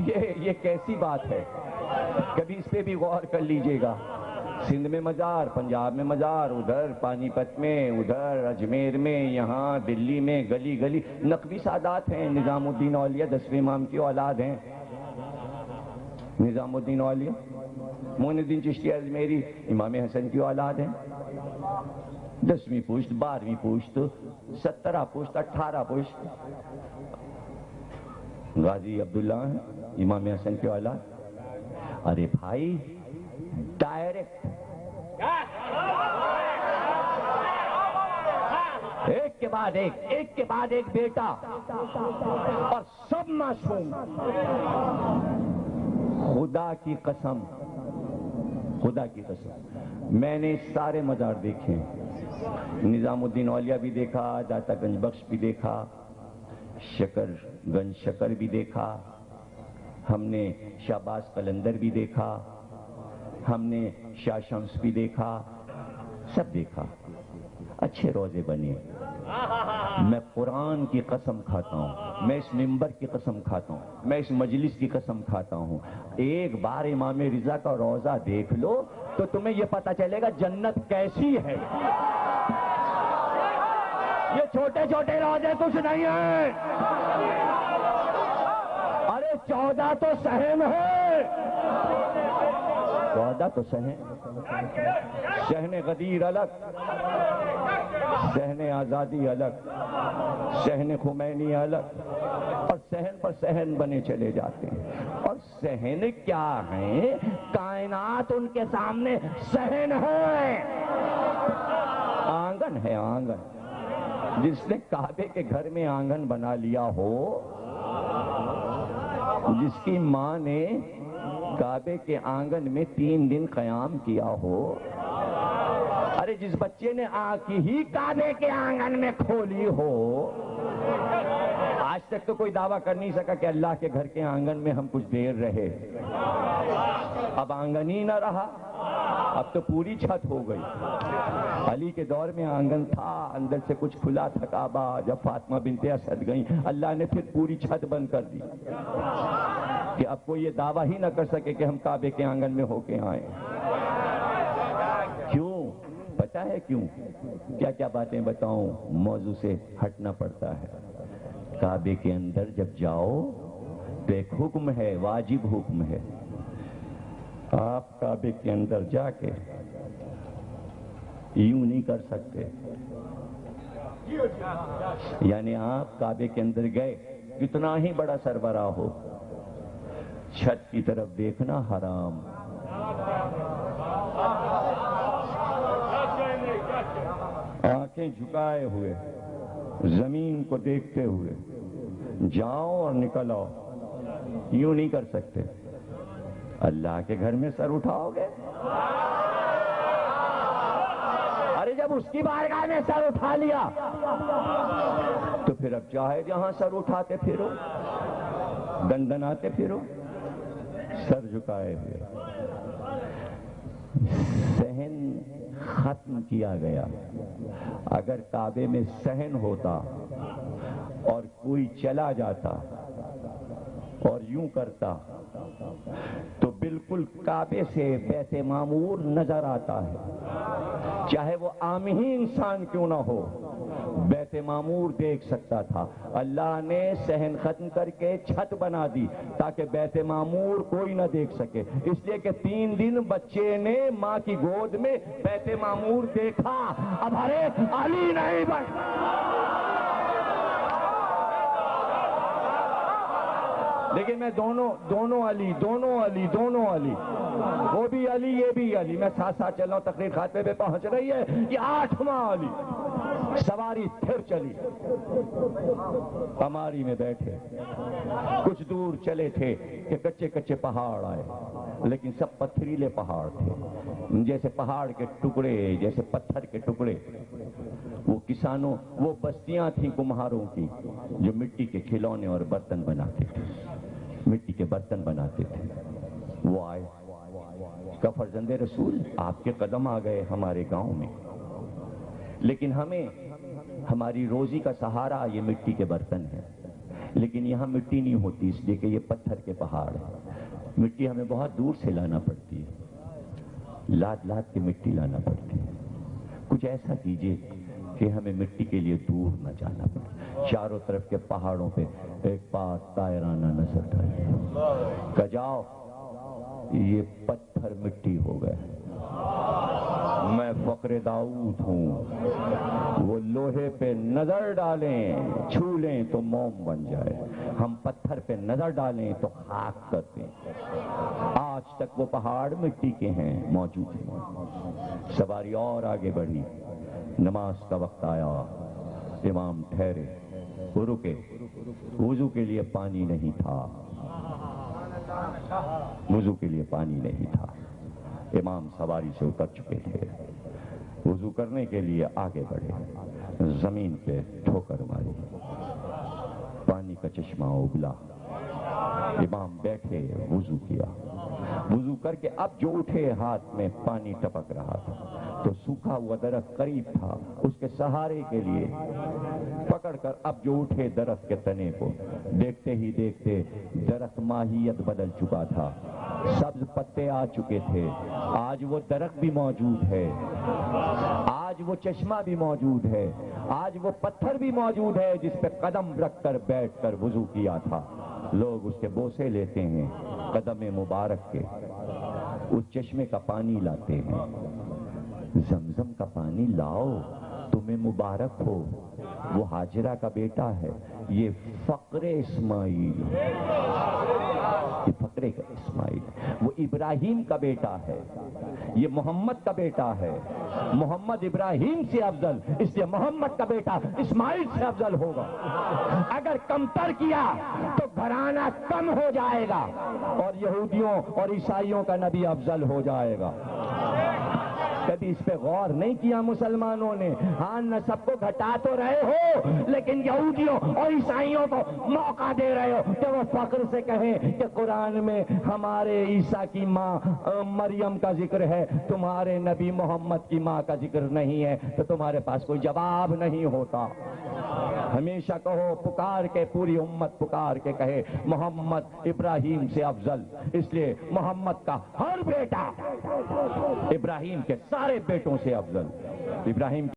یہ کیسی بات ہے؟ کبھی اس پہ بھی غور کر لیجئے گا۔ سندھ میں مزار، پنجاب میں مزار، ادھر پانی پت میں، ادھر اجمیر میں، یہاں دلی میں گلی گلی نقوی سادات ہیں۔ نظام الدین اولیاء 10ویں امام کی اولاد ہیں۔ نظام الدین اولیاء، معین الدین چشتی اجمیری امام حسن کی اولاد ہیں۔ 10ویں پشت، 12ویں پشت، 17 پشت، 18 پشت غازی عبداللہ ہیں امام حسن کی اولاد۔ ارے بھائی ڈائریکٹ ایک کے بعد ایک، ایک کے بعد ایک بیٹا اور سب معصوم۔ خدا کی قسم، خدا کی قسم میں نے سارے مزار دیکھے، نظام الدین اولیاء بھی دیکھا، داتا گنج بخش بھی دیکھا، شکر گنج شکر بھی دیکھا، ہم نے شہباز قلندر بھی دیکھا، ہم نے شاہ شمس بھی دیکھا، سب دیکھا۔ اچھے روزے بنے۔ میں قرآن کی قسم کھاتا ہوں، میں اس منبر کی قسم کھاتا ہوں، میں اس مجلس کی قسم کھاتا ہوں، ایک بار امام رضا کا روزہ دیکھ لو تو تمہیں یہ پتا چلے گا جنت کیسی ہے۔ یہ چھوٹے چھوٹے روزے کچھ نہیں ہیں، ارے 14 تو صحن ہے، 14 تو صحن غدیر الگ، صحن آزادی الگ، صحن خمینی الگ، اور صحن پر صحن بنے چلے جاتے ہیں۔ اور صحن کیا ہیں؟ کائنات ان کے سامنے صحن ہے، آنگن ہے آنگن۔ جس نے کعبے کے گھر میں آنگن بنا لیا ہو، جس کی ماں نے کعبے کے آنگن میں 3 دن قیام کیا ہو، ارے جس بچے نے آنکھ ہی کعبے کے آنگن میں کھولی ہو، آج تک تو کوئی دعویٰ کر نہیں سکا کہ اللہ کے گھر کے آنگن میں ہم کچھ دیر رہے۔ اب آنگن ہی نہ رہا، اب تو پوری چھت ہو گئی۔ علی کے دور میں آنگن تھا، اندر سے کچھ کھلا تھا کعبہ، جب فاطمہ بنت اسد گئیں اللہ نے پھر پوری چھت بند کر دی کہ اب کوئی یہ دعویٰ ہی نہ کر سکے کہ ہم کعبے کے آنگن میں ہو کے آئیں۔ کیوں؟ پتہ ہے کیوں؟ کیا کیا باتیں بتاؤں، موضوع سے ہٹنا پڑتا ہے۔ کعبے کے اندر جب جاؤ تو ایک حکم ہے، واجب حکم ہے، آپ کعبے کے اندر جا کے یوں نہیں کر سکتے۔ یعنی آپ کعبے کے اندر گئے، کتنا ہی بڑا سربراہ ہو، چھت کی طرف دیکھنا حرام۔ آنکھیں جھکائے ہوئے زمین کو دیکھتے ہوئے جاؤ اور نکل آؤ، یوں نہیں کر سکتے۔ اللہ کے گھر میں سر اٹھاؤ گے؟ ارے جب اس کی بارگاہ میں سر اٹھا لیا تو پھر اب چاہے جہاں سر اٹھاتے پھرو، دندناتے پھرو، سر جھکائے ہوئے۔ صحن ختم کیا گیا۔ اگر کعبے میں صحن ہوتا اور کوئی چلا جاتا اور یوں کرتا تو بالکل کعبے سے بیت معمور نظر آتا ہے، چاہے وہ عام ہی انسان کیوں نہ ہو، بیت معمور دیکھ سکتا تھا۔ اللہ نے صحن ختم کر کے چھت بنا دی تاکہ بیت معمور کوئی نہ دیکھ سکے، اس لیے کہ 3 دن بچے نے ماں کی گود میں بیت معمور دیکھا۔ اب ہر ایک علی نہیں بن، لیکن میں دونوں علی، وہ بھی علی یہ بھی علی، میں ساتھ ساتھ چل رہا ہوں، تقریر خاتمے پہ پہنچ رہی ہے، یہ 8واں علی۔ سواری پھر چلی، ہماری میں بیٹھے، کچھ دور چلے تھے کہ کچے کچے پہاڑ آئے، لیکن سب پتھریلے پہاڑ تھے، جیسے پہاڑ کے ٹکڑے، جیسے پتھر کے ٹکڑے۔ وہ کسانوں، وہ بستیاں تھیں کمہاروں کی جو مٹی کے کھلونے اور برتن بناتے تھے، مٹی کے برتن بناتے تھے۔ وہ آئے کہ فرزند رسول آپ کے قدم آ گئے ہمارے گاؤں میں، لیکن ہمیں ہماری روزی کا سہارا یہ مٹی کے برتن ہے، لیکن یہاں مٹی نہیں ہوتی اس لیے کہ یہ پتھر کے پہاڑ ہیں. مٹی ہمیں بہت دور سے لانا پڑتی ہے، لاد لاد کے مٹی لانا پڑتی ہے. کچھ ایسا کیجئے کہ ہمیں مٹی کے لیے دور نہ جانا پڑے. چاروں طرف کے پہاڑوں پہ ایک پاک طائرانہ نظر ڈالے کہ جاؤ یہ پتھر مٹی ہو گئے، میں فقر داؤد ہوں. وہ لوہے پہ نظر ڈالیں چھو لیں تو موم بن جائے، ہم پتھر پہ نظر ڈالیں تو خاک کر دیں. آج تک وہ پہاڑ مٹی کے ہیں، موجود ہیں. سواری اور آگے بڑھی، نماز کا وقت آیا، امام ٹھہرے، وہ رکے. وضو کے لیے پانی نہیں تھا، وضو کے لیے پانی نہیں تھا. امام سواری سے اتر چکے تھے، وضو کرنے کے لیے آگے بڑھے. زمین پہ ٹھوکر ماری، پانی کا چشمہ ابلا. امام بیٹھے، وضو کیا. وضو کر کے اب جو اٹھے ہاتھ میں پانی ٹپک رہا تھا تو سوکھا ہوا درخت قریب تھا، اس کے سہارے کے لیے پکڑ کر اب جو اٹھے درخت کے تنے کو، دیکھتے ہی دیکھتے درخت ماہیت بدل چکا تھا. سبز پتے آ چکے تھے. آج وہ درخت بھی موجود ہے، آج وہ چشمہ بھی موجود ہے، آج وہ پتھر بھی موجود ہے جس پہ قدم رکھ کر بیٹھ کر وضو کیا تھا. لوگ اس کے بوسے لیتے ہیں قدم مبارک کے. اس چشمے کا پانی لاتے ہیں. زمزم کا پانی لاؤ، تمہیں مبارک ہو. وہ ہاجرہ کا بیٹا ہے، یہ فقر اسماعیل، یہ فقر اسماعیل. وہ ابراہیم کا بیٹا ہے، یہ محمد کا بیٹا ہے. محمد ابراہیم سے افضل، اس لیے محمد کا بیٹا اسماعیل سے افضل ہوگا. اگر کمتر کیا تو گھرانہ کم ہو جائے گا اور یہودیوں اور عیسائیوں کا نبی افضل ہو جائے گا. کبھی اس پہ غور نہیں کیا مسلمانوں نے؟ ہاں نسب کو گھٹا تو رہے ہو لیکن یہودیوں اور عیسائیوں کو موقع دے رہے ہو کہ وہ فخر سے کہیں کہ قرآن میں ہمارے عیسیٰ کی ماں مریم کا ذکر ہے، تمہارے نبی محمد کی ماں کا ذکر نہیں ہے، تو تمہارے پاس کوئی جواب نہیں ہوتا. ہمیشہ کہو، پکار کے پوری امت پکار کے کہے محمد ابراہیم سے افضل. اس لیے محمد کا ہر بیٹا ابراہیم کے سارے بیٹوں سے افضل. ابراہیم